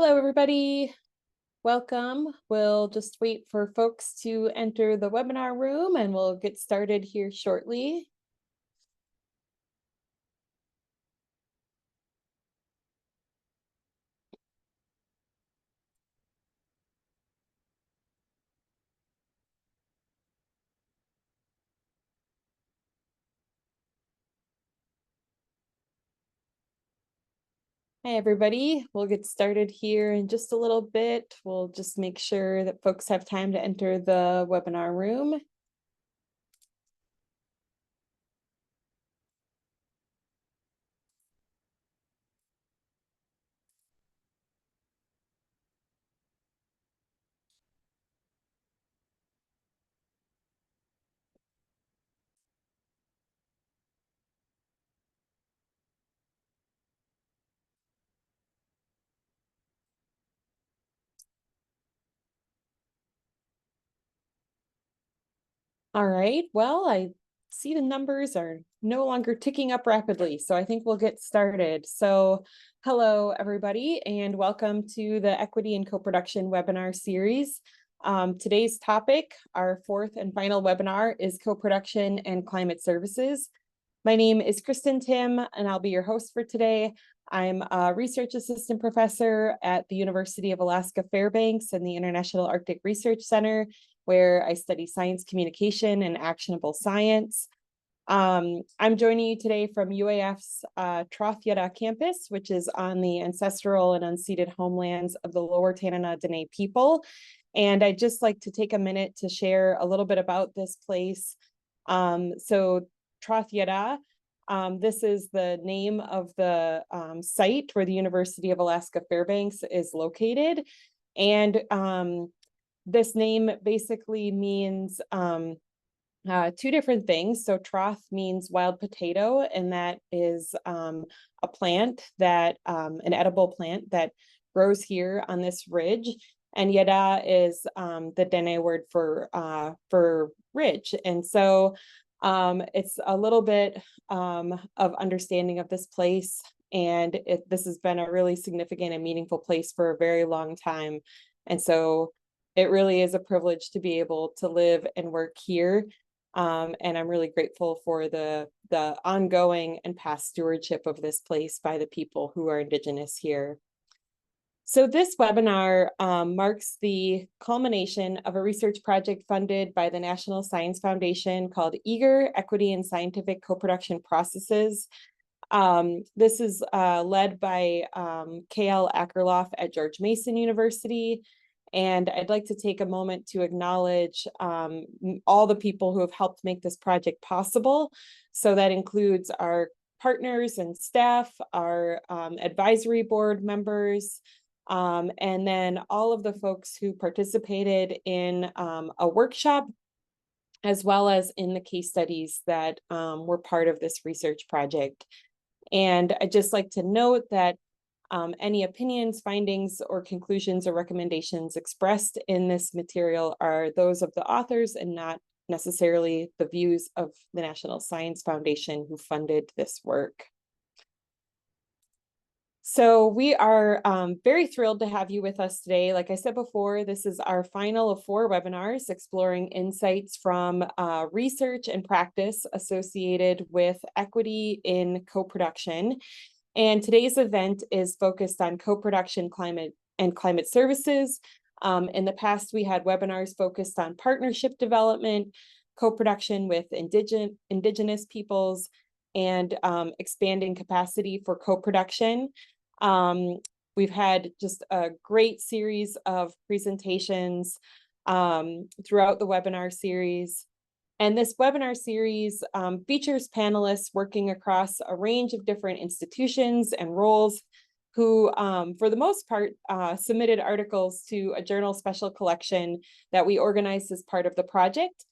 Hello, everybody. Welcome. We'll just wait for folks to enter the webinar room and we'll get started here shortly. Hey, everybody. We'll get started here in just a little bit. We'll just make sure that folks have time to enter the webinar room. All right, well, I see the numbers are no longer ticking up rapidly, so I think we'll get started. So hello, everybody, and welcome to the Equity and Co-Production webinar series. Today's topic, our fourth and final webinar, is co-production and climate services. My name is Kristen Tim, and I'll be your host for today. I'm a research assistant professor at the University of Alaska Fairbanks and the International Arctic Research Center, where I study science communication and actionable science. I'm joining you today from UAF's Troth campus, which is on the ancestral and unceded homelands of the Lower Tanana Dene people. And I'd just like to take a minute to share a little bit about this place. So Troth, this is the name of the site where the University of Alaska Fairbanks is located. And this name basically means two different things. So Troth means wild potato, and that is a plant that, an edible plant that grows here on this ridge. And Yada is the Dene word for ridge. And so it's a little bit of understanding of this place. And this has been a really significant and meaningful place for a very long time. And so it really is a privilege to be able to live and work here. And I'm really grateful for the ongoing and past stewardship of this place by the people who are Indigenous here. So this webinar marks the culmination of a research project funded by the National Science Foundation called EAGER, Equity in Scientific Co-Production Processes. This is led by K.L. Akerlof at George Mason University. And I'd like to take a moment to acknowledge all the people who have helped make this project possible. So that includes our partners and staff, our advisory board members, and then all of the folks who participated in a workshop, as well as in the case studies that were part of this research project. And I'd just like to note that any opinions, findings, or conclusions or recommendations expressed in this material are those of the authors and not necessarily the views of the National Science Foundation who funded this work. So we are very thrilled to have you with us today. Like I said before, this is our final of 4 webinars exploring insights from research and practice associated with equity in co-production. And today's event is focused on co-production climate and climate services. In the past, we had webinars focused on partnership development, co-production with indigenous peoples, and expanding capacity for co-production. We've had just a great series of presentations throughout the webinar series. And this webinar series features panelists working across a range of different institutions and roles who, for the most part, submitted articles to a journal special collection that we organized as part of the project.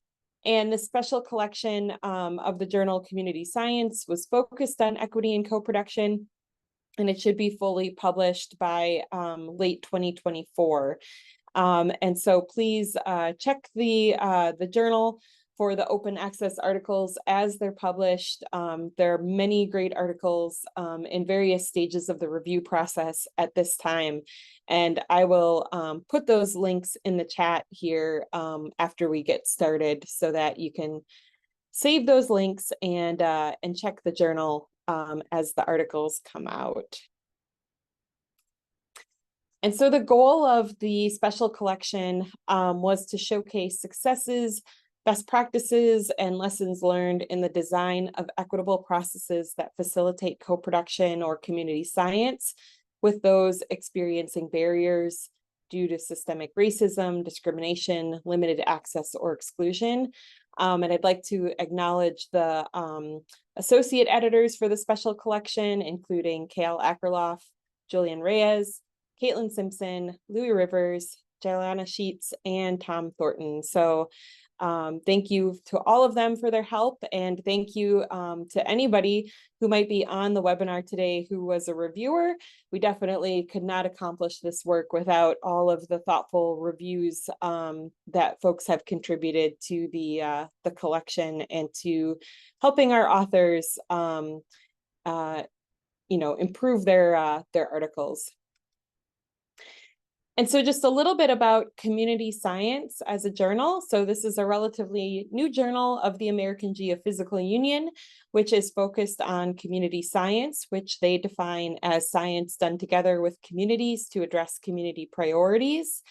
And the special collection of the journal Community Science was focused on equity and co-production, and it should be fully published by late 2024. And so please check the journal for the open access articles as they're published. There are many great articles in various stages of the review process at this time. And I will put those links in the chat here after we get started so that you can save those links and check the journal as the articles come out. And so the goal of the special collection was to showcase successes, best practices, and lessons learned in the design of equitable processes that facilitate co-production or community science with those experiencing barriers due to systemic racism, discrimination, limited access, or exclusion. And I'd like to acknowledge the associate editors for the special collection, including Kale Akerlof, Julian Reyes, Caitlin Simpson, Louis Rivers, Jelana Sheets, and Tom Thornton. So thank you to all of them for their help, and thank you to anybody who might be on the webinar today who was a reviewer. We definitely could not accomplish this work without all of the thoughtful reviews that folks have contributed to the collection and to helping our authors improve their articles. And so just a little bit about community science as a journal. So this is a relatively new journal of the American Geophysical Union, which is focused on community science, which they define as science done together with communities to address community priorities.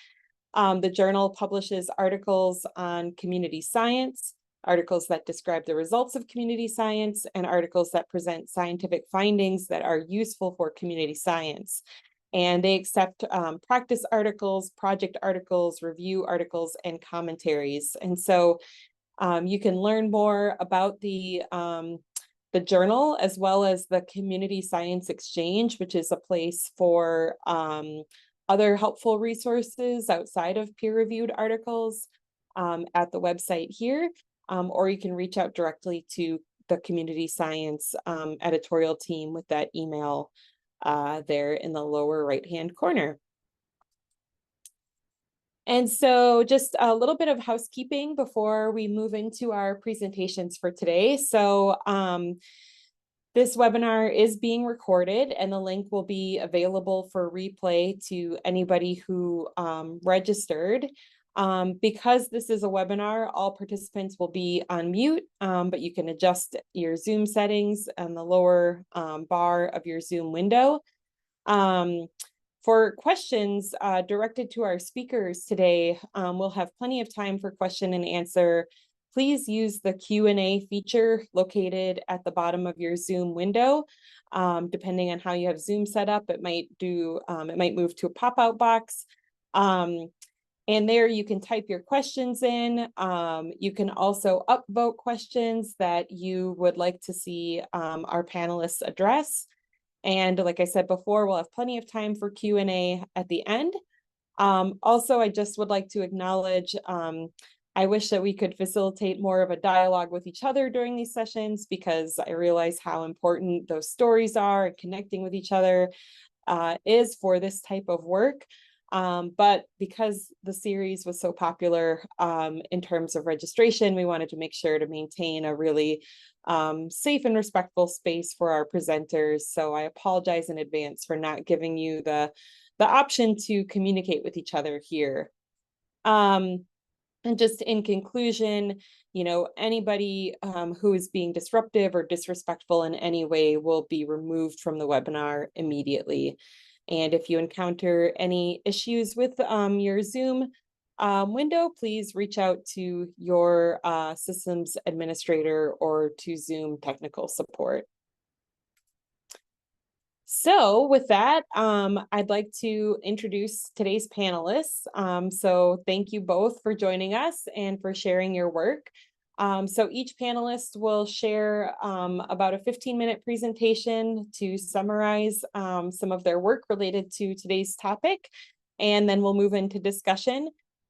The journal publishes articles on community science, articles that describe the results of community science, and articles that present scientific findings that are useful for community science. And they accept practice articles, project articles, review articles, and commentaries. And so you can learn more about the journal as well as the Community Science Exchange, which is a place for other helpful resources outside of peer-reviewed articles at the website here, or you can reach out directly to the Community Science editorial team with that email there in the lower right-hand corner. And so just a little bit of housekeeping before we move into our presentations for today. So this webinar is being recorded, and the link will be available for replay to anybody who registered. Because this is a webinar, all participants will be on mute, but you can adjust your Zoom settings on the lower bar of your Zoom window. For questions directed to our speakers today, we'll have plenty of time for question and answer. Please use the Q&A feature located at the bottom of your Zoom window. Depending on how you have Zoom set up, it might move to a pop-out box. And there you can type your questions in. You can also upvote questions that you would like to see our panelists address. And like I said before, we'll have plenty of time for Q&A at the end. Also, I just would like to acknowledge, I wish that we could facilitate more of a dialogue with each other during these sessions, because I realize how important those stories are and connecting with each other is for this type of work. But because the series was so popular in terms of registration, we wanted to make sure to maintain a really safe and respectful space for our presenters. So I apologize in advance for not giving you the option to communicate with each other here. And just in conclusion, anybody who is being disruptive or disrespectful in any way will be removed from the webinar immediately. And if you encounter any issues with your Zoom window, please reach out to your systems administrator or to Zoom technical support. So with that, I'd like to introduce today's panelists. So thank you both for joining us and for sharing your work. So each panelist will share about a 15-minute presentation to summarize some of their work related to today's topic, and then we'll move into discussion.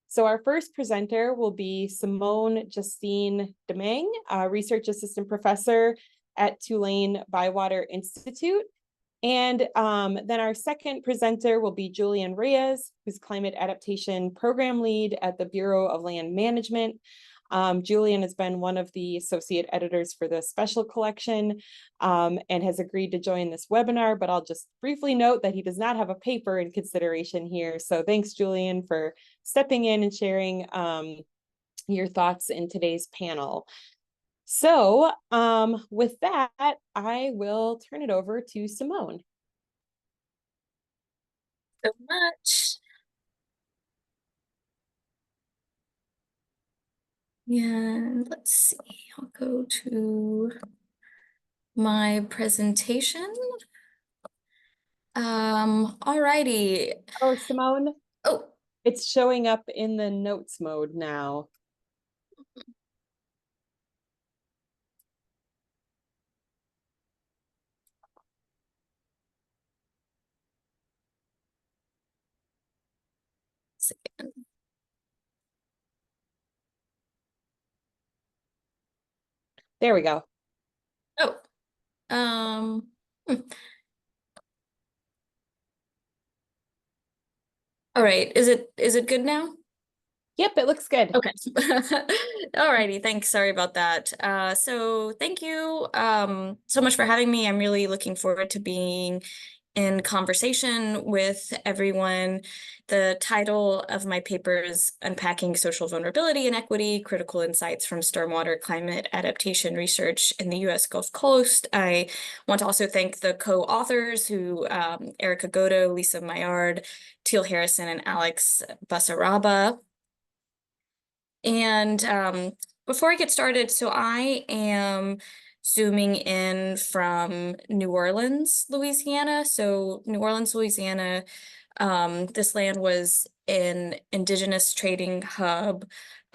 So our first presenter will be Simone Justine Domingue, Research Assistant Professor at Tulane ByWater Institute. And then our second presenter will be Julian Reyes, who's Climate Adaptation Program Lead at the Bureau of Land Management. Julian has been one of the associate editors for the special collection and has agreed to join this webinar, but I'll just briefly note that he does not have a paper in consideration here. So thanks, Julian, for stepping in and sharing your thoughts in today's panel. So with that, I will turn it over to Simone. So much. And let's see, I'll go to my presentation. Alrighty. Oh, Simone. Oh, it's showing up in the notes mode now. second. There we go. Oh, um, all right. Is it good now? Yep, it looks good. Okay. Alrighty, thanks. Sorry about that. So thank you so much for having me. I'm really looking forward to being in conversation with everyone. The title of my paper is Unpacking Social Vulnerability and Equity, Critical Insights from Stormwater Climate Adaptation Research in the U.S. Gulf Coast. I want to also thank the co-authors who, Erica Godo, Lisa Maillard, Teal Harrison, and Alex Basaraba. And before I get started, so I am zooming in from New Orleans, Louisiana. So New Orleans, Louisiana, this land was an indigenous trading hub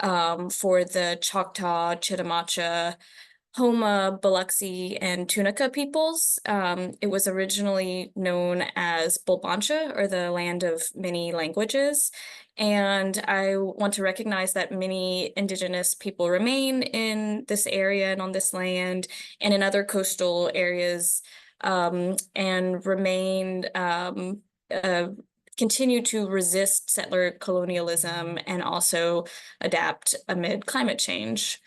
for the Choctaw, Chitimacha, Homa, Biloxi, and Tunica peoples. It was originally known as Bulbancha, or the land of many languages. And I want to recognize that many indigenous people remain in this area and on this land and in other coastal areas, and remain continue to resist settler colonialism and also adapt amid climate change.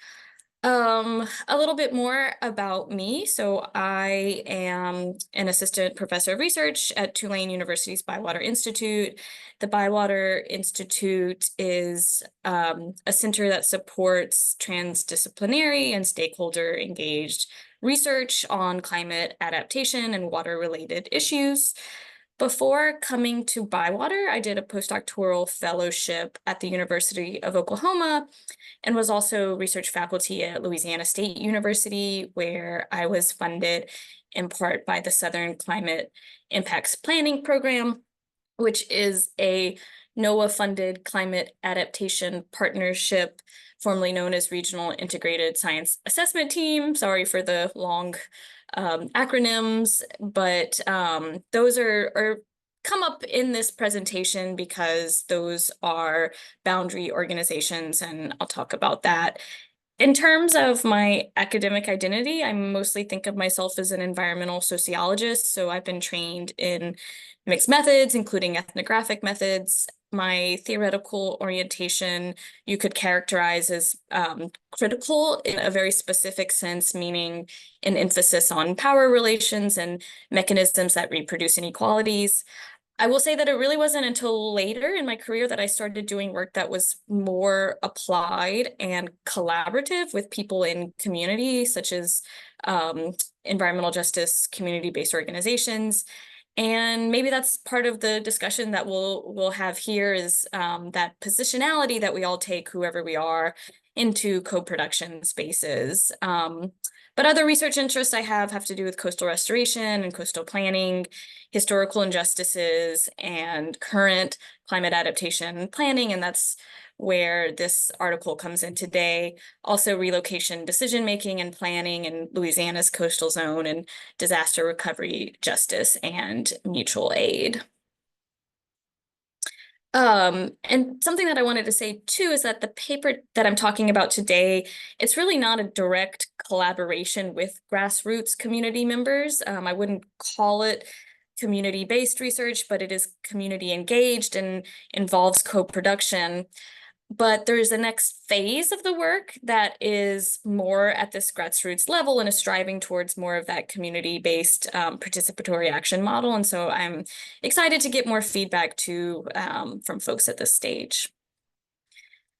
A little bit more about me. So I am an assistant professor of research at Tulane University's ByWater Institute. The ByWater Institute is a center that supports transdisciplinary and stakeholder engaged research on climate adaptation and water-related issues. Before coming to ByWater, I did a postdoctoral fellowship at the University of Oklahoma and was also research faculty at Louisiana State University, where I was funded in part by the Southern Climate Impacts Planning Program, which is a NOAA-funded climate adaptation partnership, formerly known as Regional Integrated Science Assessment Team. Sorry for the long acronyms, but those are come up in this presentation because those are boundary organizations, and I'll talk about that. In terms of my academic identity, I mostly think of myself as an environmental sociologist. So I've been trained in mixed methods, including ethnographic methods. My theoretical orientation you could characterize as critical in a very specific sense, meaning an emphasis on power relations and mechanisms that reproduce inequalities. I will say that it really wasn't until later in my career that I started doing work that was more applied and collaborative with people in community, such as environmental justice, community-based organizations. And maybe that's part of the discussion that we'll have here is that positionality that we all take, whoever we are, into co-production spaces. But other research interests I have to do with coastal restoration and coastal planning, historical injustices, and current climate adaptation planning, and that's where this article comes in today. Also relocation decision-making and planning in Louisiana's coastal zone, and disaster recovery, justice, and mutual aid. And something that I wanted to say too is that the paper that I'm talking about today, it's really not a direct collaboration with grassroots community members. I wouldn't call it community-based research, but it is community engaged and involves co-production. But there's a next phase of the work that is more at this grassroots level and is striving towards more of that community-based participatory action model. And so I'm excited to get more feedback from folks at this stage.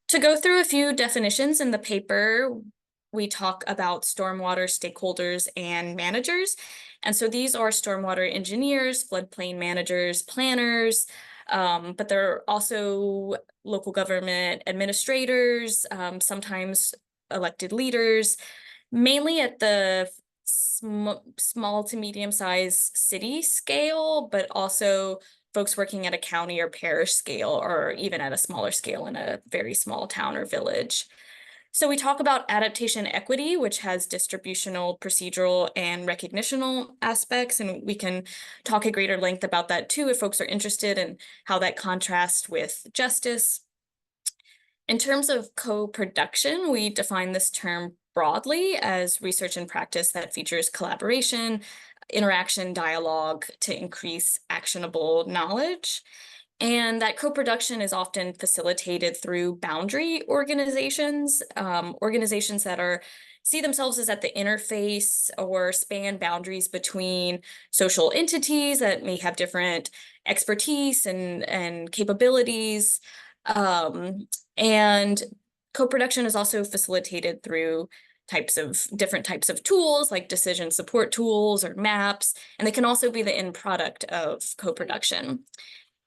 To go through a few definitions in the paper, we talk about stormwater stakeholders and managers. And so these are stormwater engineers, floodplain managers, planners, but there are also local government administrators, sometimes elected leaders, mainly at the small to medium-sized city scale, but also folks working at a county or parish scale, or even at a smaller scale in a very small town or village. So we talk about adaptation equity, which has distributional, procedural, and recognitional aspects, and we can talk at greater length about that too if folks are interested in how that contrasts with justice. In terms of co-production, we define this term broadly as research and practice that features collaboration, interaction, dialogue to increase actionable knowledge. And that co-production is often facilitated through boundary organizations, organizations that see themselves as at the interface or span boundaries between social entities that may have different expertise and capabilities. And co-production is also facilitated through different types of tools like decision support tools or maps, and they can also be the end product of co-production.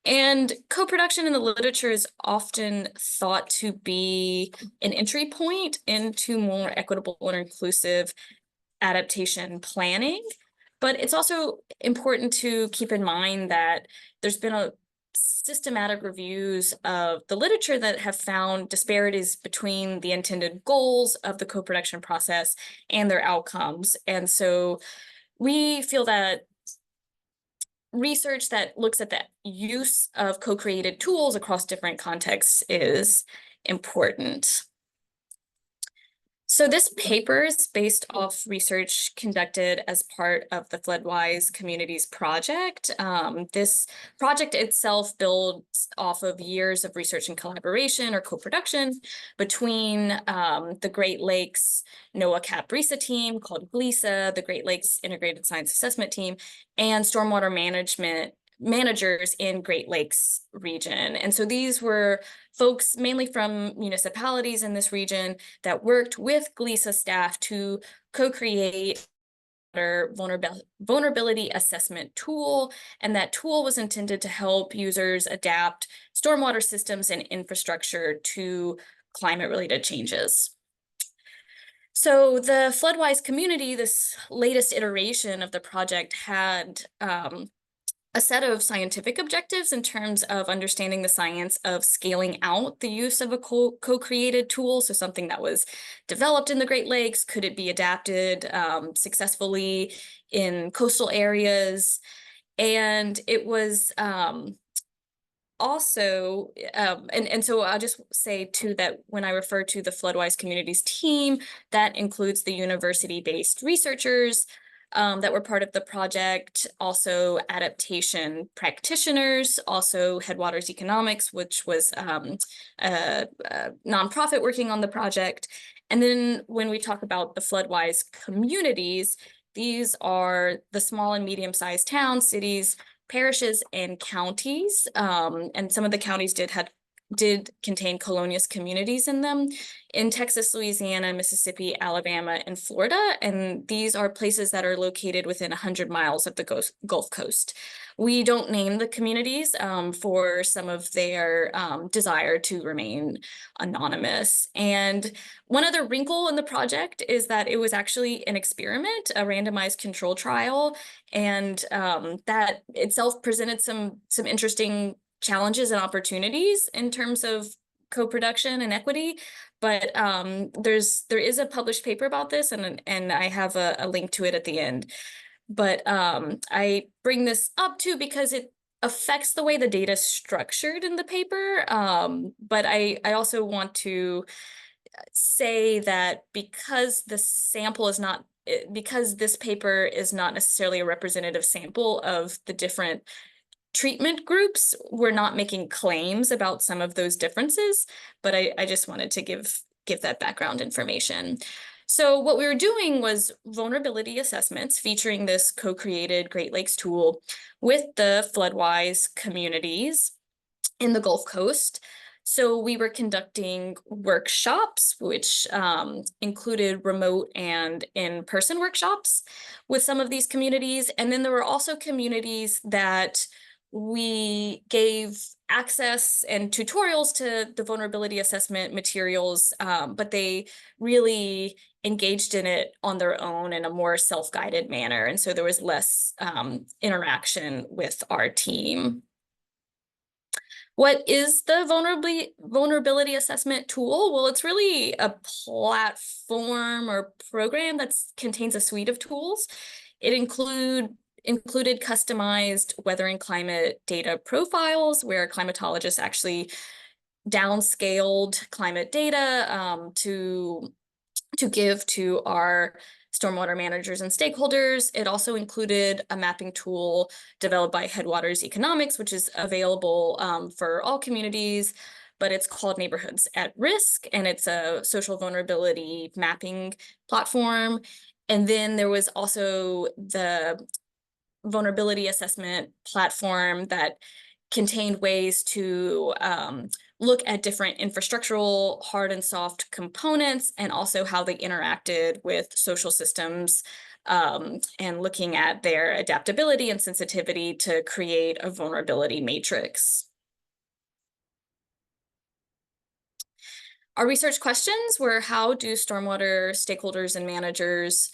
And co-production in the literature is often thought to be an entry point into more equitable and inclusive adaptation planning. But it's also important to keep in mind that there's been a systematic reviews of the literature that have found disparities between the intended goals of the co-production process and their outcomes. And so we feel that research that looks at the use of co-created tools across different contexts is important. So this paper is based off research conducted as part of the Floodwise Communities Project. This project itself builds off of years of research and collaboration or co-production between the Great Lakes NOAA CAP-RISA team called GLISA, the Great Lakes Integrated Science Assessment Team, and stormwater management managers in Great Lakes region. And so these were folks mainly from municipalities in this region that worked with GLISA staff to co-create a vulnerability assessment tool. And that tool was intended to help users adapt stormwater systems and infrastructure to climate-related changes. So the Floodwise community, this latest iteration of the project, had a set of scientific objectives in terms of understanding the science of scaling out the use of a co-created tool. So something that was developed in the Great Lakes, could it be adapted successfully in coastal areas? And it was also, and so I'll just say too that when I refer to the Floodwise Communities team, that includes the university-based researchers that were part of the project, also adaptation practitioners, also Headwaters Economics, which was a nonprofit working on the project. And then when we talk about the Floodwise communities, these are the small and medium-sized towns, cities, parishes, and counties. And some of the counties did contain colonial communities in them in Texas, Louisiana, Mississippi, Alabama, and Florida. And these are places that are located within 100 miles of the Gulf Coast. We don't name the communities for some of their desire to remain anonymous. And one other wrinkle in the project is that it was actually an experiment, a randomized control trial, and that itself presented some interesting challenges and opportunities in terms of co-production and equity, but there is a published paper about this, and I have a link to it at the end. But I bring this up too because it affects the way the data is structured in the paper. But I also want to say that because because this paper is not necessarily a representative sample of the different treatment groups were not making claims about some of those differences, but I just wanted to give that background information. So what we were doing was vulnerability assessments featuring this co-created Great Lakes tool with the floodwise communities in the Gulf Coast. So we were conducting workshops, which included remote and in-person workshops with some of these communities. And then there were also communities that we gave access and tutorials to the vulnerability assessment materials, but they really engaged in it on their own in a more self-guided manner. And so there was less interaction with our team. What is the vulnerability assessment tool? Well, it's really a platform or program that contains a suite of tools. It included customized weather and climate data profiles where climatologists actually downscaled climate data to give to our stormwater managers and stakeholders. It also included a mapping tool developed by Headwaters Economics, which is available for all communities, but it's called Neighborhoods at Risk, and it's a social vulnerability mapping platform. And then there was also the vulnerability assessment platform that contained ways to look at different infrastructural hard and soft components and also how they interacted with social systems, and looking at their adaptability and sensitivity to create a vulnerability matrix. Our research questions were, how do stormwater stakeholders and managers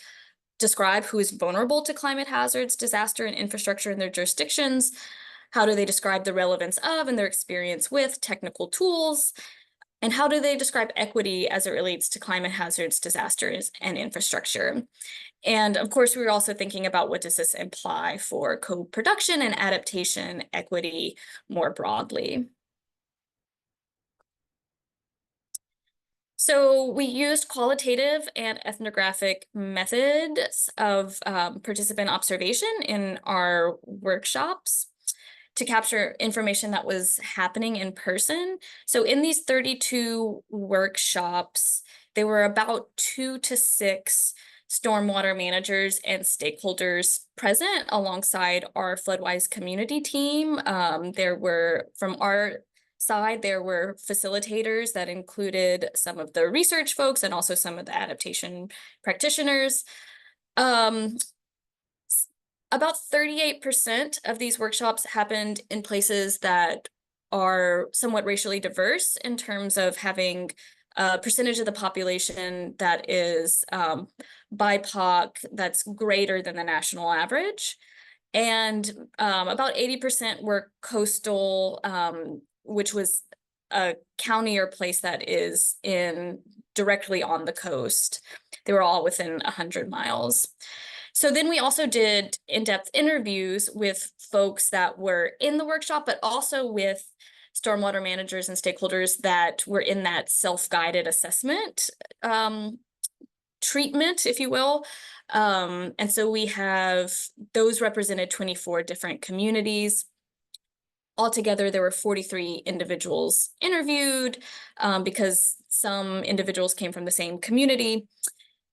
describe who is vulnerable to climate hazards, disaster, and infrastructure in their jurisdictions? How do they describe the relevance of and their experience with technical tools? And how do they describe equity as it relates to climate hazards, disasters, and infrastructure? And of course, we were also thinking about, what does this imply for co-production and adaptation equity more broadly? So we used qualitative and ethnographic methods of participant observation in our workshops to capture information that was happening in person. So in these 32 workshops, there were about 2 to 6 stormwater managers and stakeholders present alongside our Floodwise community team. There were, from our side, there were facilitators that included some of the research folks and also some of the adaptation practitioners. About 38% of these workshops happened in places that are somewhat racially diverse in terms of having a percentage of the population that is BIPOC that's greater than the national average. And about 80% were coastal, which was a county or place that is directly on the coast. They were all within 100 miles. So then we also did in-depth interviews with folks that were in the workshop, but also with stormwater managers and stakeholders that were in that self-guided assessment treatment, if you will. And so we have, those represented 24 different communities. Altogether, there were 43 individuals interviewed, because some individuals came from the same community.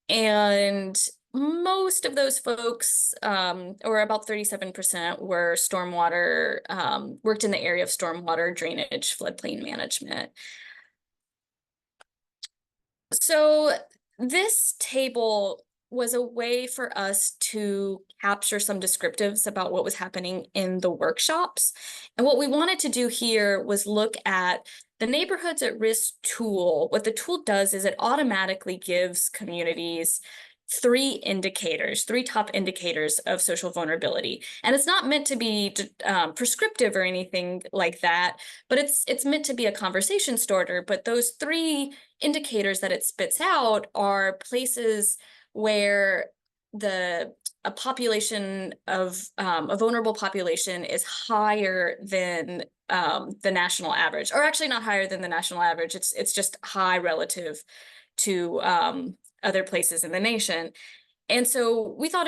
And most of those folks, or about 37%, were stormwater, worked in the area of stormwater drainage, floodplain management. So this table was a way for us to capture some descriptives about what was happening in the workshops. And what we wanted to do here was look at the Neighborhoods at Risk tool. What the tool does is it automatically gives communities 3 top indicators of social vulnerability. And it's not meant to be prescriptive or anything like that, but it's meant to be a conversation starter. But those 3 indicators that it spits out are places where a population of a vulnerable population is higher than the national average, or actually not higher than the national average. It's just high relative to other places in the nation. And so we thought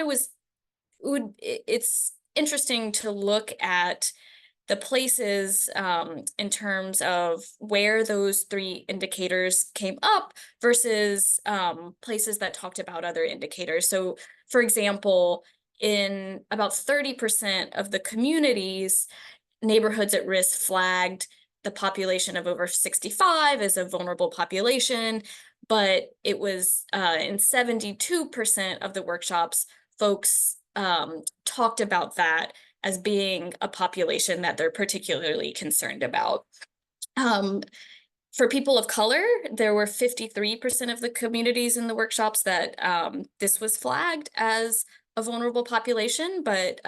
it's interesting to look at the places in terms of where those three indicators came up versus places that talked about other indicators. So, for example, in about 30% of the communities, neighborhoods at risk flagged the population of over 65 as a vulnerable population, but it was in 72% of the workshops, folks talked about that as being a population that they're particularly concerned about. For people of color, there were 53% of the communities in the workshops that this was flagged as a vulnerable population, but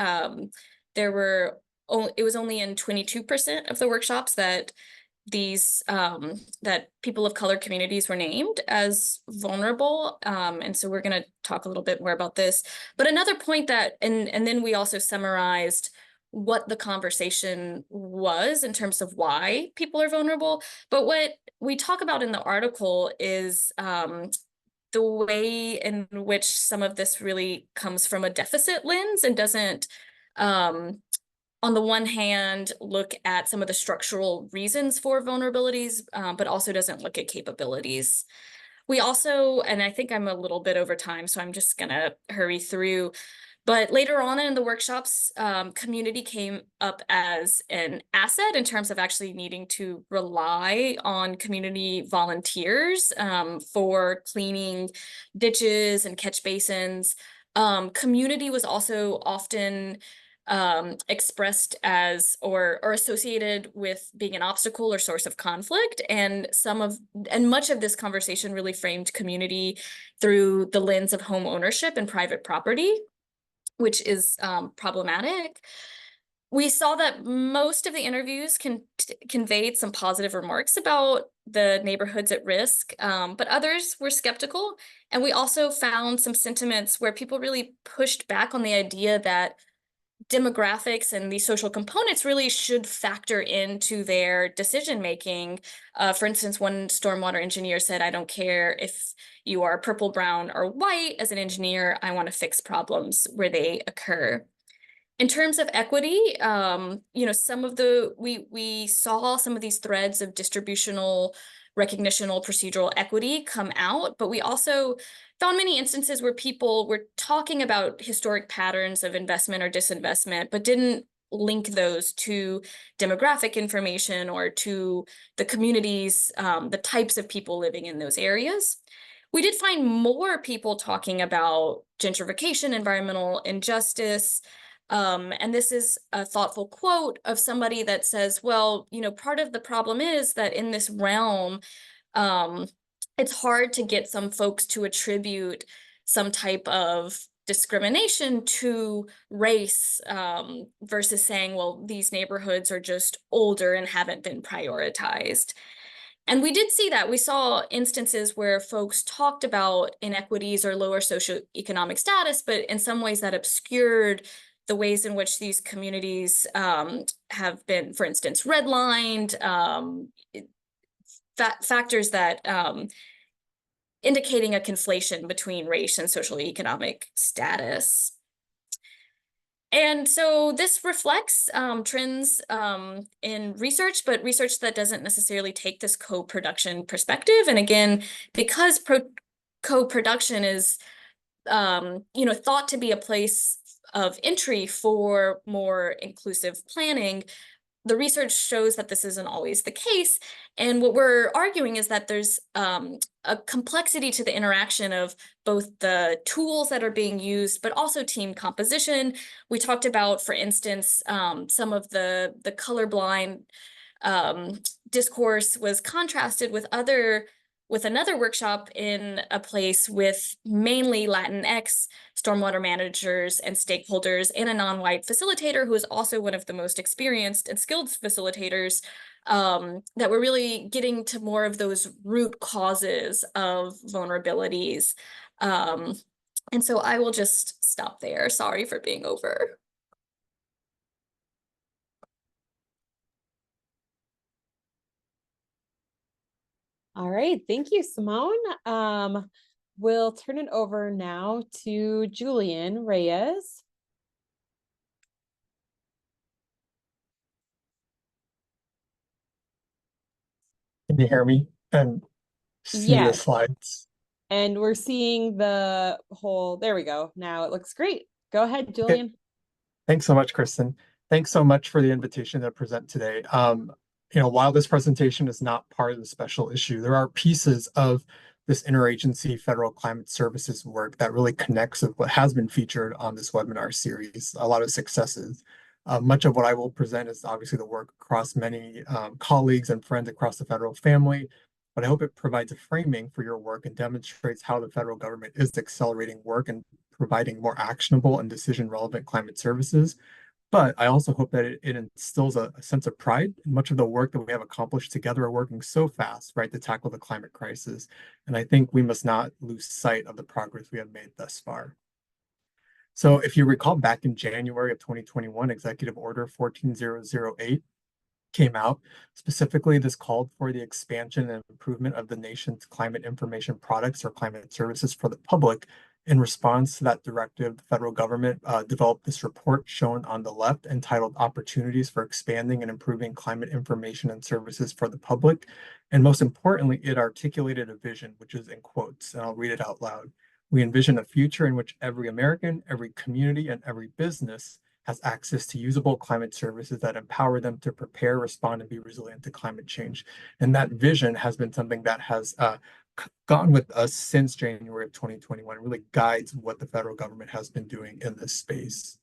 it was only in 22% of the workshops that these that people of color communities were named as vulnerable. And so we're going to talk a little bit more about this. But another point that, and then we also summarized what the conversation was in terms of why people are vulnerable. But what we talk about in the article is the way in which some of this really comes from a deficit lens and doesn't on the one hand, look at some of the structural reasons for vulnerabilities, but also doesn't look at capabilities. We also, and I think I'm a little bit over time, so I'm just gonna hurry through, but later on in the workshops, community came up as an asset in terms of actually needing to rely on community volunteers for cleaning ditches and catch basins. Community was also often expressed as or associated with being an obstacle or source of conflict, and much of this conversation really framed community through the lens of home ownership and private property, which is problematic. We saw that most of the interviews conveyed some positive remarks about the neighborhoods at risk, but others were skeptical. And we also found some sentiments where people really pushed back on the idea that demographics and the social components really should factor into their decision making. For instance, one stormwater engineer said, "I don't care if you are purple, brown, or white. As an engineer, I want to fix problems where they occur." In terms of equity, we saw some of these threads of distributional, recognitional, procedural equity come out, but we also found many instances where people were talking about historic patterns of investment or disinvestment, but didn't link those to demographic information or to the communities, the types of people living in those areas. We did find more people talking about gentrification, environmental injustice, and this is a thoughtful quote of somebody that says, well, part of the problem is that in this realm, it's hard to get some folks to attribute some type of discrimination to race versus saying, well, these neighborhoods are just older and haven't been prioritized. And we did see that. We saw instances where folks talked about inequities or lower socioeconomic status, but in some ways that obscured the ways in which these communities have been, for instance, redlined, factors that indicating a conflation between race and socioeconomic status. And so this reflects trends in research, but research that doesn't necessarily take this co-production perspective. And again, because co-production is thought to be a place of entry for more inclusive planning, the research shows that this isn't always the case. And what we're arguing is that there's a complexity to the interaction of both the tools that are being used, but also team composition. We talked about, for instance, some of the colorblind discourse was contrasted with another workshop in a place with mainly Latinx stormwater managers and stakeholders and a non-white facilitator who is also one of the most experienced and skilled facilitators, that we're really getting to more of those root causes of vulnerabilities. And so I will just stop there. Sorry for being over. All right, thank you, Simone. We'll turn it over now to Julian Reyes. Can you hear me and see the Yes, slides? and we're seeing the whole, there we go. Now it looks great. Go ahead, Okay, Julian. thanks so much, Kristen. Thanks so much for the invitation to present today. While this presentation is not part of the special issue, there are pieces of this interagency federal climate services work that really connects with what has been featured on this webinar series, a lot of successes. Much of what I will present is obviously the work across many colleagues and friends across the federal family, but I hope it provides a framing for your work and demonstrates how the federal government is accelerating work and providing more actionable and decision-relevant climate services. But I also hope that it instills a sense of pride in much of the work that we have accomplished together are working so fast, right, to tackle the climate crisis. And I think we must not lose sight of the progress we have made thus far. So if you recall back in January of 2021, Executive Order 14008 came out. Specifically, this called for the expansion and improvement of the nation's climate information products or climate services for the public. In response to that directive, the federal government developed this report shown on the left entitled Opportunities for Expanding and Improving Climate Information and Services for the Public. And most importantly, it articulated a vision, which is in quotes, and I'll read it out loud. We envision a future in which every American, every community, and every business has access to usable climate services that empower them to prepare, respond, and be resilient to climate change. And that vision has been something that has gone with us since January of 2021, really guides what the federal government has been doing in this space.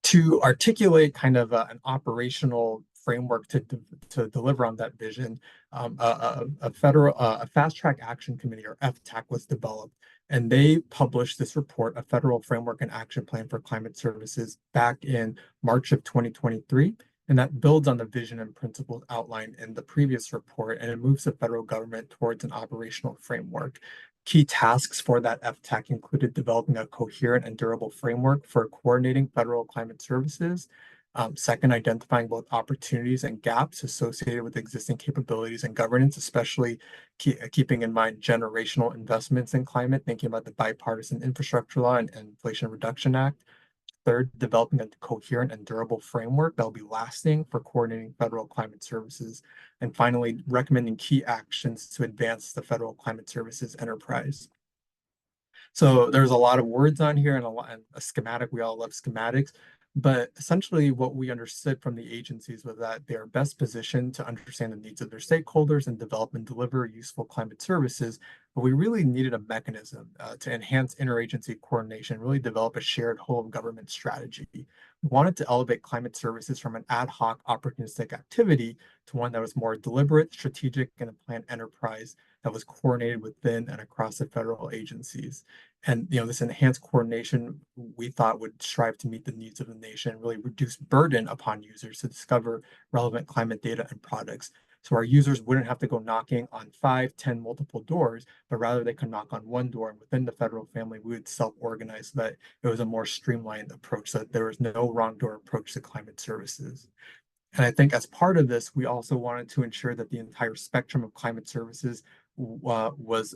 To articulate kind of an operational framework to deliver on that vision, a fast track action committee or FTAC was developed, and they published this report, a federal framework and action plan for climate services, back in March of 2023. And that builds on the vision and principles outlined in the previous report, and it moves the federal government towards an operational framework. Key tasks for that FTAC included developing a coherent and durable framework for coordinating federal climate services. Second, identifying both opportunities and gaps associated with existing capabilities and governance, especially keeping in mind generational investments in climate, thinking about the Bipartisan Infrastructure Law and Inflation Reduction Act. Third, developing a coherent and durable framework that will be lasting for coordinating federal climate services. And finally, recommending key actions to advance the federal climate services enterprise. So there's a lot of words on here and a schematic. We all love schematics. But essentially, what we understood from the agencies was that they are best positioned to understand the needs of their stakeholders and develop and deliver useful climate services. But we really needed a mechanism to enhance interagency coordination, really develop a shared whole of government strategy. We wanted to elevate climate services from an ad hoc, opportunistic activity to one that was more deliberate, strategic, and a planned enterprise that was coordinated within and across the federal agencies. And this enhanced coordination we thought would strive to meet the needs of the nation, really reduce burden upon users to discover relevant climate data and products. So our users wouldn't have to go knocking on 5, 10 multiple doors, but rather they could knock on one door. And within the federal family, we would self-organize so that it was a more streamlined approach, so that there was no wrong door approach to climate services. And I think as part of this, we also wanted to ensure that the entire spectrum of climate services was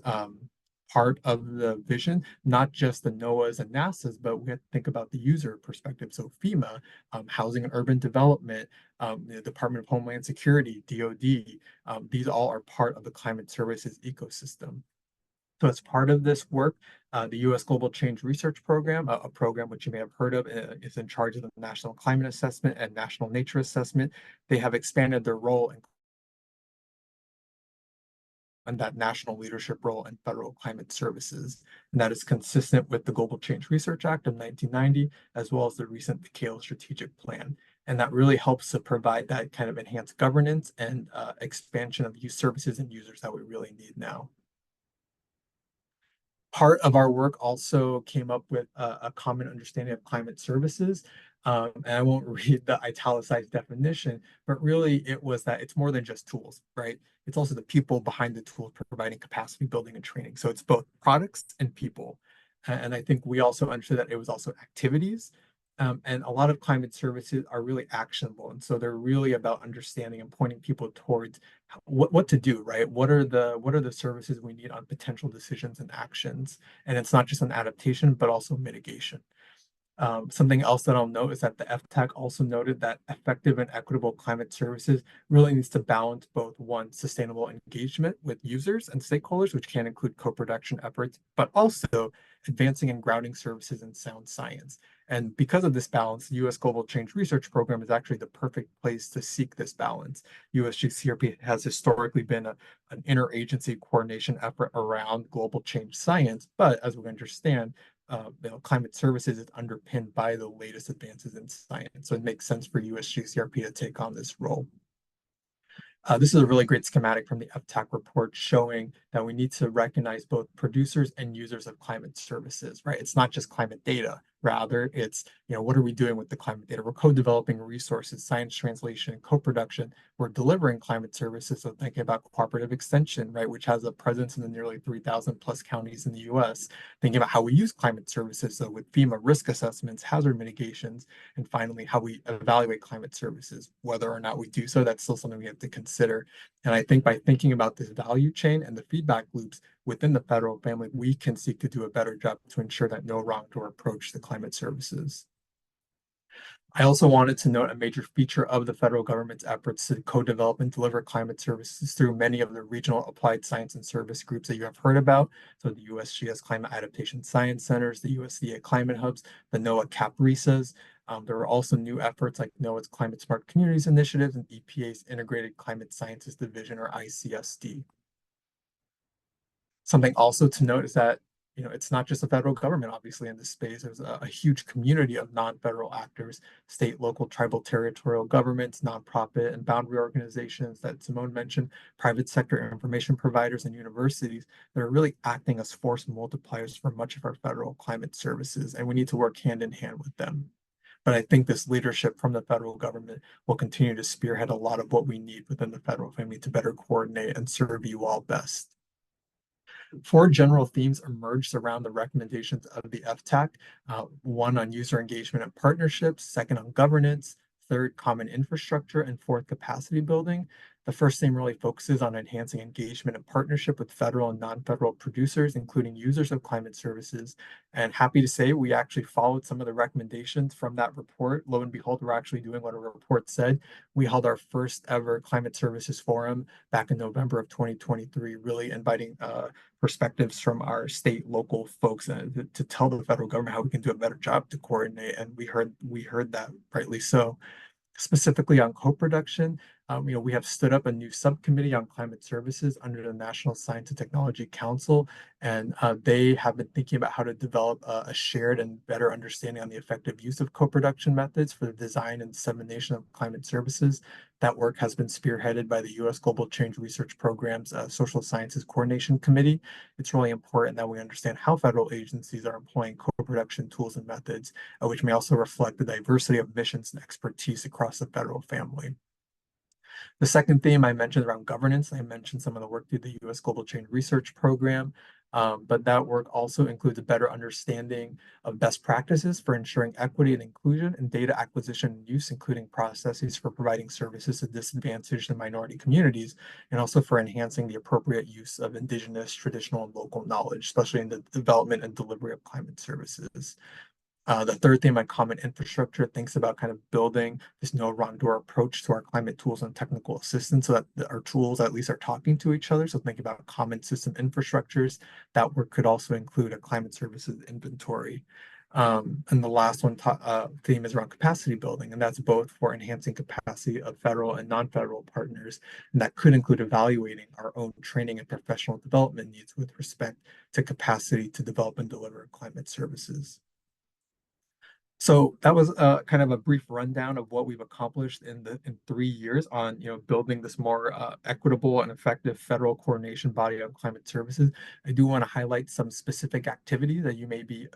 part of the vision, not just the NOAAs and NASA's, but we have to think about the user perspective. So FEMA, Housing and Urban Development, the Department of Homeland Security, DoD, these all are part of the climate services ecosystem. So as part of this work, the U.S. Global Change Research Program, a program which you may have heard of, is in charge of the National Climate Assessment and National Nature Assessment. They have expanded their role and that national leadership role in federal climate services. And that is consistent with the Global Change Research Act of 1990, as well as the recent Kale Strategic Plan. And that really helps to provide that kind of enhanced governance and expansion of use services and users that we really need now. Part of our work also came up with a common understanding of climate services. And I won't read the italicized definition, but really it was that it's more than just tools, right? It's also the people behind the tools providing capacity building and training. So it's both products and people. And I think we also understood that it was also activities. And a lot of climate services are really actionable. And so they're really about understanding and pointing people towards what to do, right? What are the services we need on potential decisions and actions? And it's not just on adaptation, but also mitigation. Something else that I'll note is that the FTAC also noted that effective and equitable climate services really needs to balance both one, sustainable engagement with users and stakeholders, which can include co-production efforts, but also advancing and grounding services in sound science. And because of this balance, the U.S. Global Change Research Program is actually the perfect place to seek this balance. USGCRP has historically been an interagency coordination effort around global change science, but as we understand, climate services is underpinned by the latest advances in science. So it makes sense for USGCRP to take on this role. This is a really great schematic from the FTAC report showing that we need to recognize both producers and users of climate services, right? It's not just climate data. Rather, it's, what are we doing with the climate data? We're co-developing resources, science translation, co-production. We're delivering climate services. So thinking about cooperative extension, right, which has a presence in the nearly 3,000 plus counties in the US. Thinking about how we use climate services. So with FEMA risk assessments, hazard mitigations, and finally, how we evaluate climate services. Whether or not we do so, that's still something we have to consider. And I think by thinking about this value chain and the feedback loops within the federal family, we can seek to do a better job to ensure that no wrongdoer approach to climate services. I also wanted to note a major feature of the federal government's efforts to co-develop and deliver climate services through many of the regional applied science and service groups that you have heard about. So the USGS Climate Adaptation Science Centers, the USDA Climate Hubs, the NOAA CAP-RISAs. There were also new efforts like NOAA's Climate Smart Communities Initiative and EPA's Integrated Climate Sciences Division, or ICSD. Something also to note is that it's not just the federal government, obviously, in this space. There's a huge community of non-federal actors, state, local, tribal, territorial governments, nonprofit and boundary organizations that Simone mentioned, private sector information providers and universities that are really acting as force multipliers for much of our federal climate services, and we need to work hand in hand with them. But I think this leadership from the federal government will continue to spearhead a lot of what we need within the federal family to better coordinate and serve you all best. 4 general themes emerged around the recommendations of the FTAC. One on user engagement and partnerships, second on governance, third common infrastructure, and fourth capacity building. The first theme really focuses on enhancing engagement and partnership with federal and non-federal producers, including users of climate services. And happy to say we actually followed some of the recommendations from that report. Lo and behold, we're actually doing what a report said. We held our first ever climate services forum back in November of 2023, really inviting perspectives from our state, local folks to tell the federal government how we can do a better job to coordinate. And we heard that, rightly so. Specifically on co-production, we have stood up a new subcommittee on climate services under the National Science and Technology Council, and they have been thinking about how to develop a shared and better understanding on the effective use of co-production methods for the design and dissemination of climate services. That work has been spearheaded by the U.S. Global Change Research Program's Social Sciences Coordination Committee. It's really important that we understand how federal agencies are employing co-production tools and methods, which may also reflect the diversity of missions and expertise across the federal family. The second theme I mentioned around governance, I mentioned some of the work through the U.S. Global Change Research Program, but that work also includes a better understanding of best practices for ensuring equity and inclusion in data acquisition and use, including processes for providing services to disadvantaged and minority communities, and also for enhancing the appropriate use of indigenous, traditional, and local knowledge, especially in the development and delivery of climate services. The third theme on common infrastructure thinks about kind of building this no wrongdoer approach to our climate tools and technical assistance so that our tools at least are talking to each other. So think about common system infrastructures. That work could also include a climate services inventory. And the last one theme is around capacity building, and that's both for enhancing capacity of federal and non-federal partners, and that could include evaluating our own training and professional development needs with respect to capacity to develop and deliver climate services. So that was kind of a brief rundown of what we've accomplished in 3 years on building this more equitable and effective federal coordination body on climate services. I do want to highlight some specific activities that you may be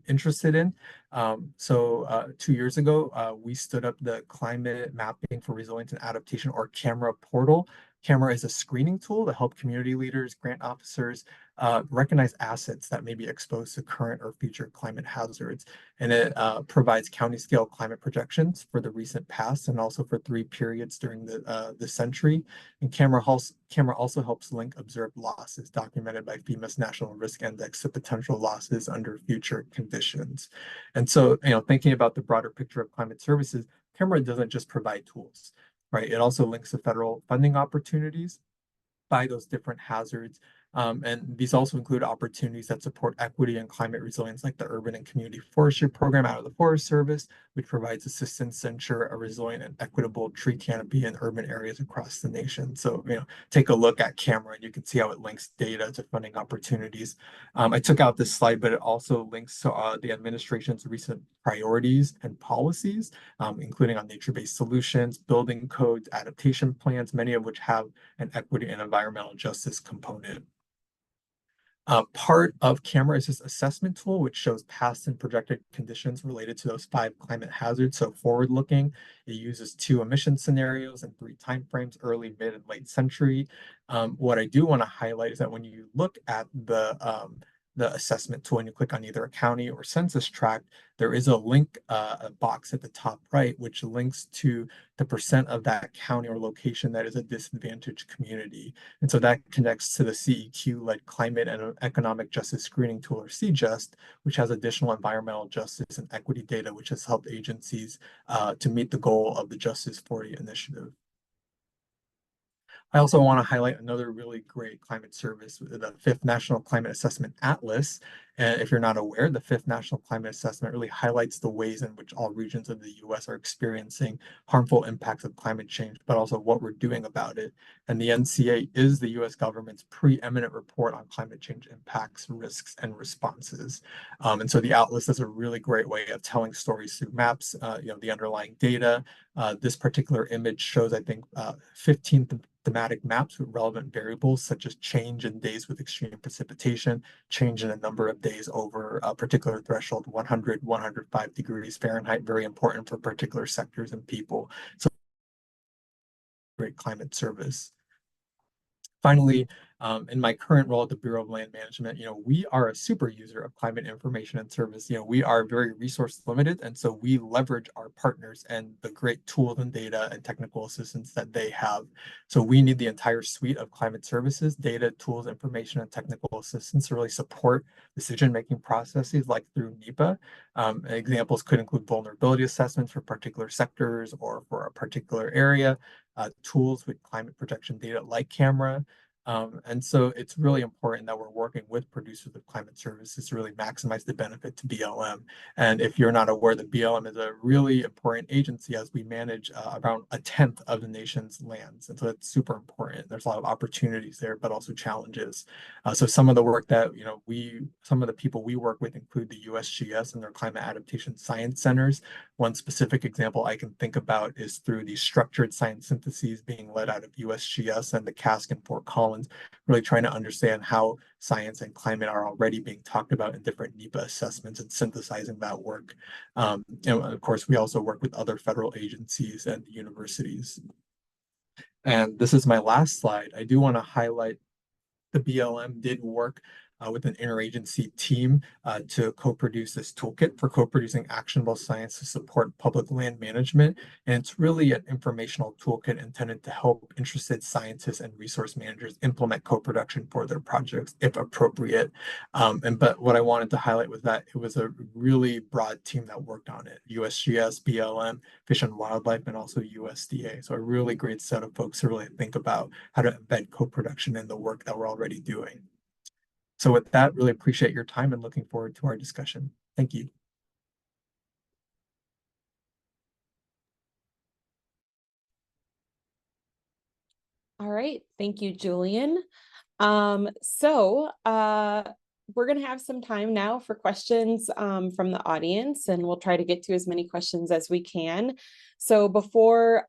interested in. 2 years ago, we stood up the Climate Mapping for Resilience and Adaptation, or CAMRA portal. Camera is a screening tool to help community leaders, grant officers, recognize assets that may be exposed to current or future climate hazards. And it provides county scale climate projections for the recent past and also for 3 periods during the century. And camera also helps link observed losses documented by FEMA's National Risk Index to potential losses under future conditions. And so, thinking about the broader picture of climate services, camera doesn't just provide tools, right? It also links to federal funding opportunities by those different hazards. And these also include opportunities that support equity and climate resilience, like the Urban and Community Forestry Program out of the Forest Service, which provides assistance to ensure a resilient and equitable tree canopy in urban areas across the nation. So, take a look at camera and you can see how it links data to funding opportunities. I took out this slide, but it also links to the administration's recent priorities and policies, including on nature-based solutions, building codes, adaptation plans, many of which have an equity and environmental justice component. Part of camera is this assessment tool, which shows past and projected conditions related to those 5 climate hazards. So forward-looking, it uses 2 emission scenarios and 3 timeframes, early, mid, and late century. What I do want to highlight is that when you look at the assessment tool and you click on either a county or census tract, there is a link, a box at the top right, which links to the percent of that county or location that is a disadvantaged community. And so that connects to the CEQ-led Climate and Economic Justice Screening Tool, or CJUST, which has additional environmental justice and equity data, which has helped agencies to meet the goal of the Justice 40 initiative. I also want to highlight another really great climate service, the 5th National Climate Assessment Atlas. And if you're not aware, the 5th National Climate Assessment really highlights the ways in which all regions of the US are experiencing harmful impacts of climate change, but also what we're doing about it. And the NCA is the US government's preeminent report on climate change impacts, risks, and responses. And so the Atlas is a really great way of telling stories through maps, the underlying data. This particular image shows, I think, 15 thematic maps with relevant variables such as change in days with extreme precipitation, change in a number of days over a particular threshold, 100, 105 degrees Fahrenheit, very important for particular sectors and people. So great climate service. Finally, in my current role at the Bureau of Land Management, we are a super user of climate information and service. We are very resource limited, and so we leverage our partners and the great tools and data and technical assistance that they have. So we need the entire suite of climate services, data, tools, information, and technical assistance to really support decision-making processes like through NEPA. Examples could include vulnerability assessments for particular sectors or for a particular area, tools with climate projection data like camera. And so it's really important that we're working with producers of climate services to really maximize the benefit to BLM. And if you're not aware, the BLM is a really important agency as we manage around 1/10 of the nation's lands. And so it's super important. There's a lot of opportunities there, but also challenges. So some of the work that, some of the people we work with include the USGS and their climate adaptation science centers. One specific example I can think about is through the structured science syntheses being led out of USGS and the CASC in Fort Collins, really trying to understand how science and climate are already being talked about in different NEPA assessments and synthesizing that work. And of course, we also work with other federal agencies and universities. And this is my last slide. I do want to highlight the BLM did work with an interagency team to co-produce this toolkit for co-producing actionable science to support public land management. And it's really an informational toolkit intended to help interested scientists and resource managers implement co-production for their projects if appropriate. But what I wanted to highlight was that it was a really broad team that worked on it: USGS, BLM, Fish and Wildlife, and also USDA. So a really great set of folks to really think about how to embed co-production in the work that we're already doing. So with that, really appreciate your time and looking forward to our discussion. Thank you. All right, thank you, Julian. We're going to have some time now for questions from the audience, and we'll try to get to as many questions as we can. So before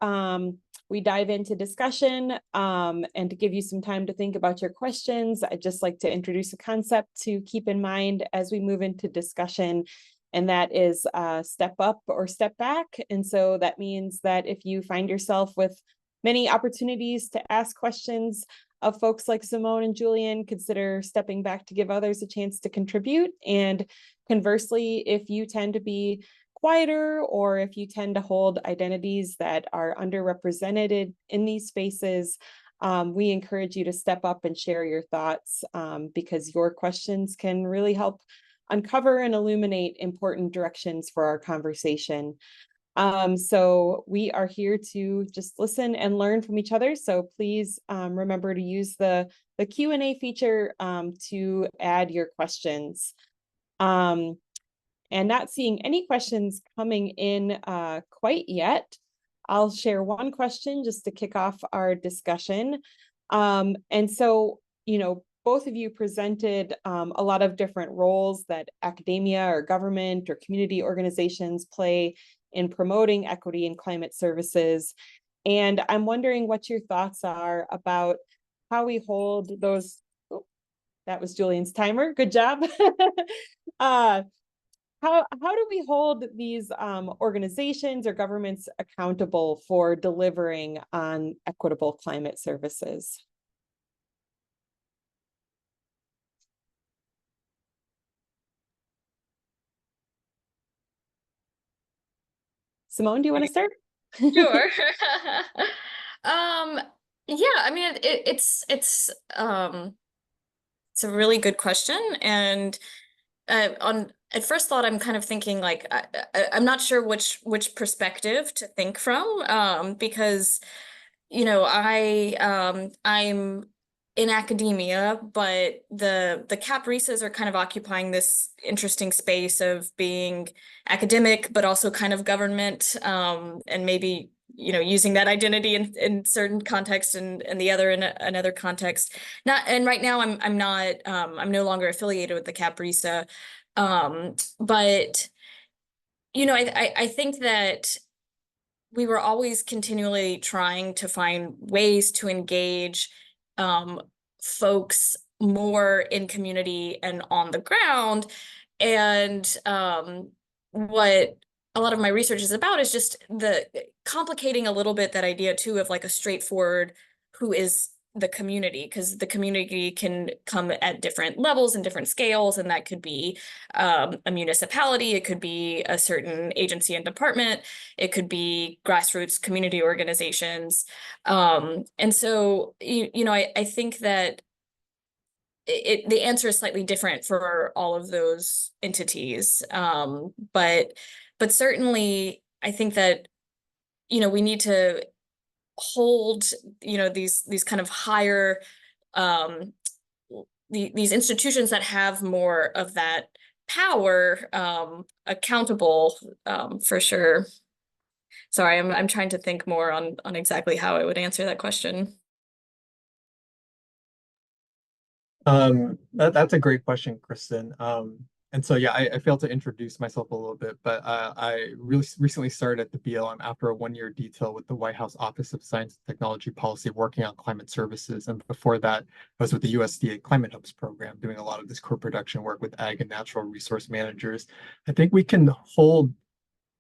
we dive into discussion and to give you some time to think about your questions, I'd just like to introduce a concept to keep in mind as we move into discussion, and that is step up or step back. And so that means that if you find yourself with many opportunities to ask questions of folks like Simone and Julian. Consider stepping back to give others a chance to contribute. And conversely, if you tend to be quieter, or if you tend to hold identities that are underrepresented in these spaces, we encourage you to step up and share your thoughts, because your questions can really help uncover and illuminate important directions for our conversation. So we are here to just listen and learn from each other. So please remember to use the Q&A feature to add your questions. And not seeing any questions coming in quite yet, I'll share one question just to kick off our discussion. And so, both of you presented a lot of different roles that academia or government or community organizations play in promoting equity and climate services. And I'm wondering what your thoughts are about how we hold those. Oh, that was Julian's timer. Good job. How do we hold these organizations or governments accountable for delivering on equitable climate services? Simone, do you want to start? Sure. Yeah, I mean, it's a really good question. And at first thought, I'm kind of thinking like, I'm not sure which perspective to think from, because, I'm in academia, but the CAP-RISAs are kind of occupying this interesting space of being academic, but also kind of government, and maybe, using that identity in certain context and the other in another context. And right now I'm not, I'm no longer affiliated with the CAP-RISA. But, I think that we were always continually trying to find ways to engage folks more in community and on the ground. And what a lot of my research is about is just complicating a little bit that idea too of like a straightforward who is the community, because the community can come at different levels and different scales, and that could be a municipality, it could be a certain agency and department, it could be grassroots community organizations. And so, I think that the answer is slightly different for all of those entities. But certainly I think that, we need to hold, these kind of higher, these institutions that have more of that power, accountable, for sure. Sorry, I'm trying to think more on exactly how I would answer that question. That's a great question, Kristen. And so, yeah, I failed to introduce myself a little bit, but I really recently started at the BLM after a one-year detail with the White House Office of Science and Technology Policy working on climate services. And before that, I was with the USDA Climate Hubs program, doing a lot of this co-production work with ag and natural resource managers. I think we can hold,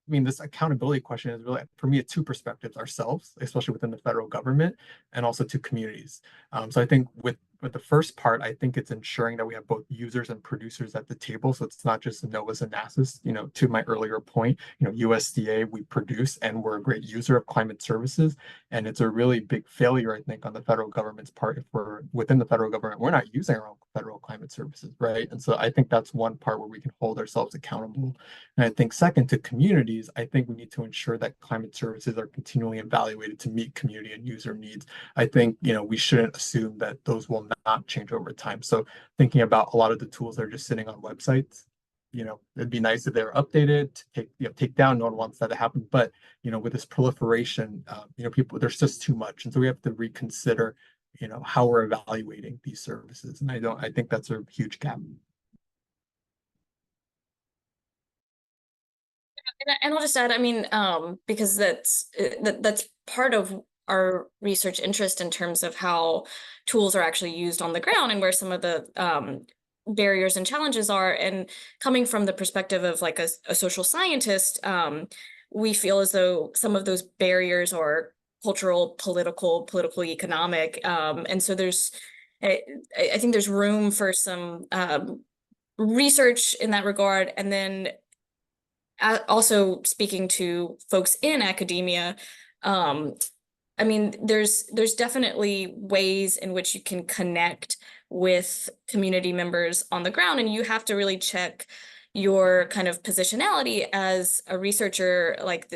this accountability question is really, for me, two perspectives: ourselves, especially within the federal government, and also to communities. So I think with the first part, I think it's ensuring that we have both users and producers at the table. So it's not just NOAA's and NASA's, to my earlier point, USDA, we produce and we're a great user of climate services. And it's a really big failure, I think, on the federal government's part. If we're within the federal government, we're not using our own federal climate services, right? And so I think that's one part where we can hold ourselves accountable. And I think second, to communities, I think we need to ensure that climate services are continually evaluated to meet community and user needs. I think, we shouldn't assume that those will not change over time. So thinking about a lot of the tools that are just sitting on websites, it'd be nice if they were updated, to take down. No one wants that to happen. But, with this proliferation, people, there's just too much. And so we have to reconsider, how we're evaluating these services. And I think that's a huge gap. And I'll just add, because that's part of our research interest in terms of how tools are actually used on the ground and where some of the barriers and challenges are. And coming from the perspective of like a social scientist, we feel as though some of those barriers are cultural, political, economic. And so I, I think there's room for some research in that regard. And then also speaking to folks in academia, I mean, there's definitely ways in which you can connect with community members on the ground, and you have to really check your kind of positionality as a researcher. Like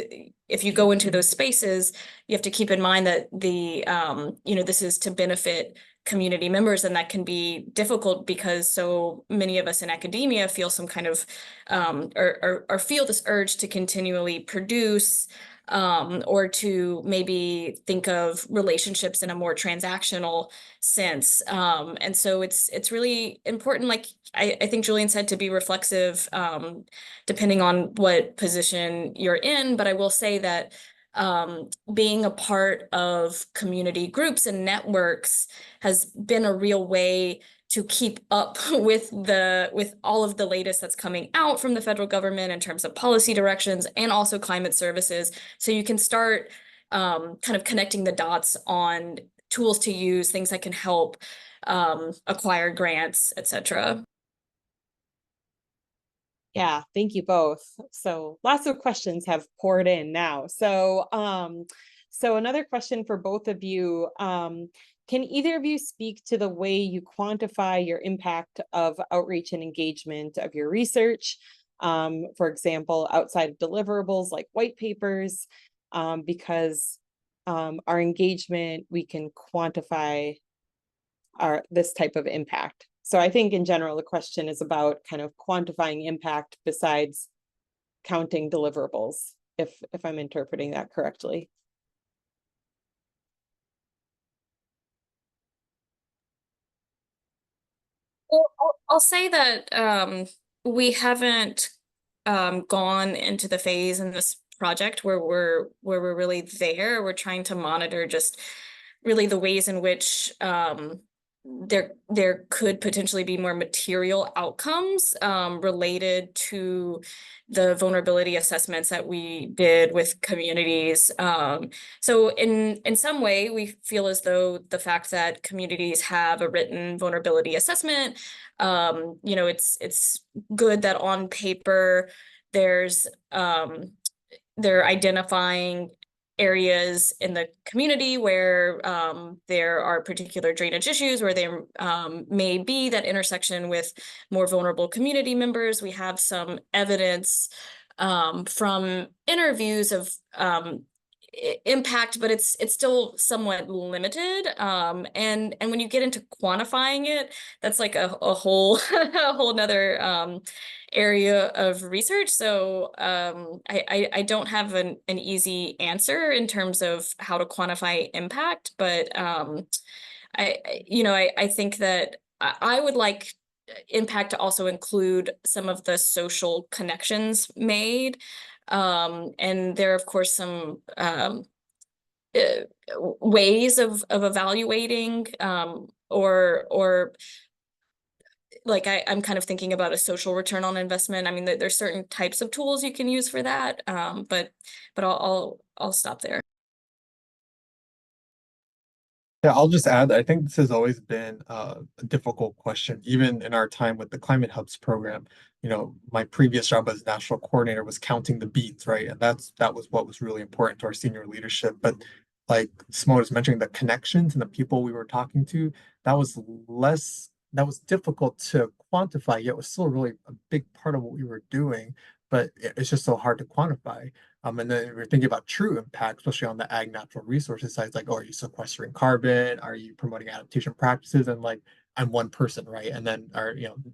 if you go into those spaces, you have to keep in mind that this is to benefit community members, and that can be difficult because so many of us in academia feel some kind of or feel this urge to continually produce, or to maybe think of relationships in a more transactional sense. And so it's really important, like I think Julian said, to be reflexive, depending on what position you're in. But I will say that being a part of community groups and networks has been a real way to keep up with all of the latest that's coming out from the federal government in terms of policy directions and also climate services. So you can start kind of connecting the dots on tools to use, things that can help acquire grants, etc. Yeah, thank you both. So lots of questions have poured in now. So another question for both of you. Can either of you speak to the way you quantify your impact of outreach and engagement of your research? For example, outside of deliverables like white papers, because our engagement, we can quantify this type of impact. So I think in general, the question is about kind of quantifying impact besides counting deliverables, if I'm interpreting that correctly. Well, I'll say that we haven't gone into the phase in this project where we're really there. We're trying to monitor just really the ways in which there could potentially be more material outcomes related to the vulnerability assessments that we did with communities. So in some way, we feel as though the fact that communities have a written vulnerability assessment, it's good that on paper there's they're identifying areas in the community where there are particular drainage issues, where there may be that intersection with more vulnerable community members. We have some evidence from interviews of impact, but it's still somewhat limited. And when you get into quantifying it, that's like a whole a whole nother area of research. So I don't have an easy answer in terms of how to quantify impact, but I think that I would like impact to also include some of the social connections made. And there are, of course, some ways of evaluating, or like I'm kind of thinking about a social return on investment. I mean, there's certain types of tools you can use for that, but I'll stop there. Yeah, I'll just add, I think this has always been a difficult question, even in our time with the Climate Hubs program. My previous job as national coordinator was counting the beads, right? And that was what was really important to our senior leadership. But like Simone was mentioning, the connections and the people we were talking to, that was difficult to quantify, yet was still really a big part of what we were doing. But it's just so hard to quantify. And then we're thinking about true impact, especially on the ag natural resources side, like, oh, are you sequestering carbon? Are you promoting adaptation practices? And like, I'm one person, right? And then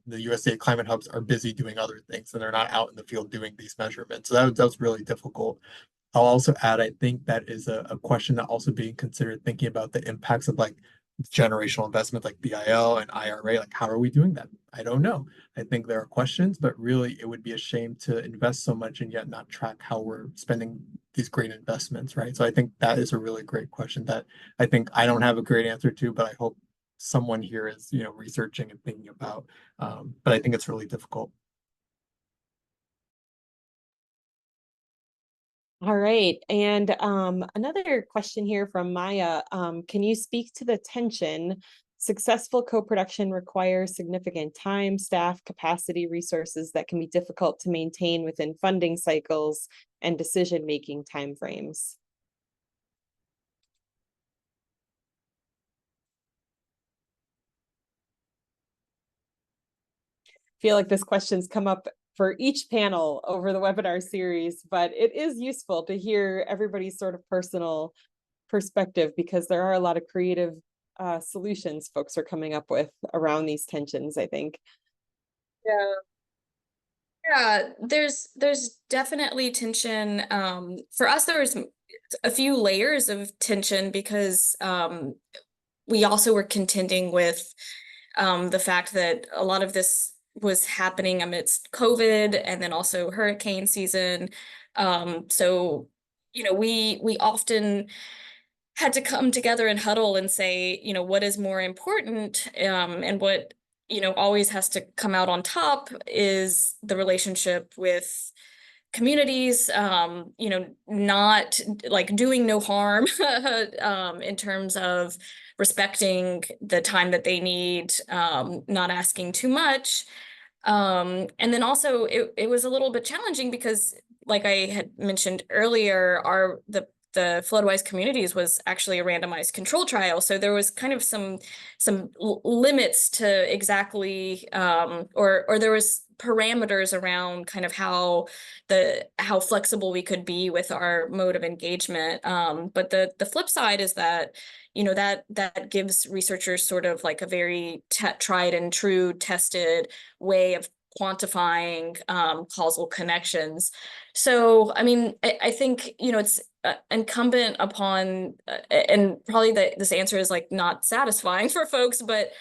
the USA climate hubs are busy doing other things, and they're not out in the field doing these measurements. So that was really difficult. I'll also add, I think that is a question that also being considered, thinking about the impacts of like generational investments like BIL and IRA. Like, how are we doing that? I don't know. I think there are questions, but really it would be a shame to invest so much and yet not track how we're spending these great investments, right? So I think that is a really great question that I think I don't have a great answer to, but I hope someone here is, researching and thinking about. But I think it's really difficult. All right. And another question here from Maya. Can you speak to the tension? Successful co-production requires significant time, staff, capacity, resources that can be difficult to maintain within funding cycles and decision-making timeframes. Feel like this question's come up for each panel over the webinar series, but it is useful to hear everybody's sort of personal perspective because there are a lot of creative solutions folks are coming up with around these tensions, I think. Yeah. Yeah, there's definitely tension. For us, there was a few layers of tension because we also were contending with the fact that a lot of this was happening amidst COVID and then also hurricane season. So, we often had to come together and huddle and say, what is more important, and what, always has to come out on top is the relationship with communities, not like doing no harm in terms of respecting the time that they need, not asking too much. And then also it was a little bit challenging because like I had mentioned earlier, the floodwise communities was actually a randomized control trial. So there was kind of some limits to exactly, or there was parameters around kind of how flexible we could be with our mode of engagement. But the flip side is that, that gives researchers sort of like a very tried and true tested way of quantifying causal connections. So, I mean, I think, it's incumbent upon, and probably this answer is like not satisfying for folks, but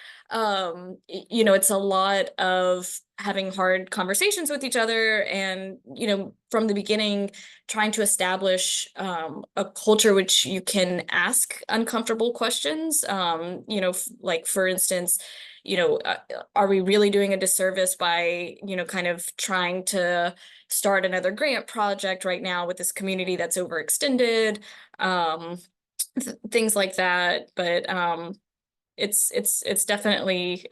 it's a lot of having hard conversations with each other and, from the beginning, trying to establish a culture which you can ask uncomfortable questions. Like for instance, are we really doing a disservice by, kind of trying to start another grant project right now with this community that's overextended, things like that. But it's definitely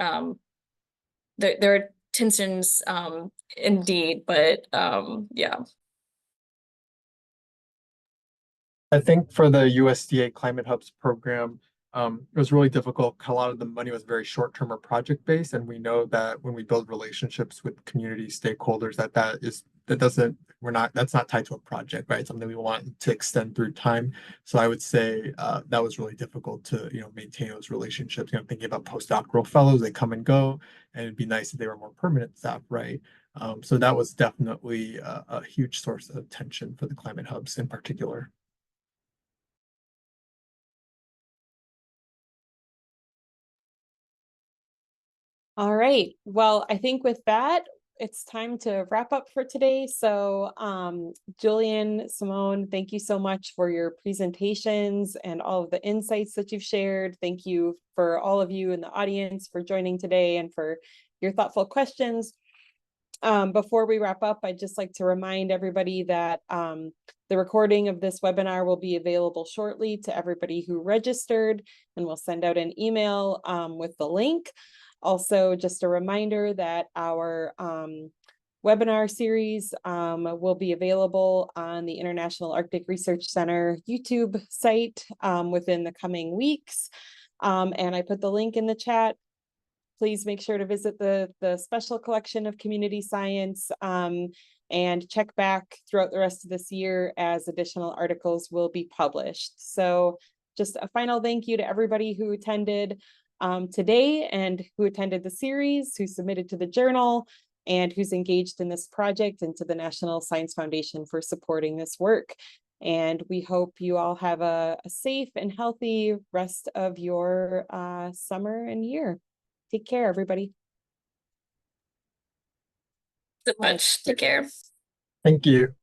there are tensions indeed, but yeah. I think for the USDA Climate Hubs program, it was really difficult. A lot of the money was very short-term or project-based, and we know that when we build relationships with community stakeholders, that's not tied to a project, right? Something we want to extend through time. So I would say that was really difficult to maintain those relationships. Thinking about postdoctoral fellows, they come and go, and it'd be nice if they were more permanent staff, right? So that was definitely a huge source of tension for the Climate Hubs in particular. All right. Well, I think with that, it's time to wrap up for today. So, Julian, Simone, thank you so much for your presentations and all of the insights that you've shared. Thank you for all of you in the audience for joining today and for your thoughtful questions. Before we wrap up, I'd just like to remind everybody that the recording of this webinar will be available shortly to everybody who registered, and we'll send out an email with the link. Also, just a reminder that our webinar series will be available on the International Arctic Research Center YouTube site within the coming weeks. And I put the link in the chat. Please make sure to visit the special collection of community science and check back throughout the rest of this year as additional articles will be published. So just a final thank you to everybody who attended today and who attended the series, who submitted to the journal, and who's engaged in this project, and to the National Science Foundation for supporting this work. And we hope you all have a safe and healthy rest of your summer and year. Take care, everybody. So much. Take care. Thank you.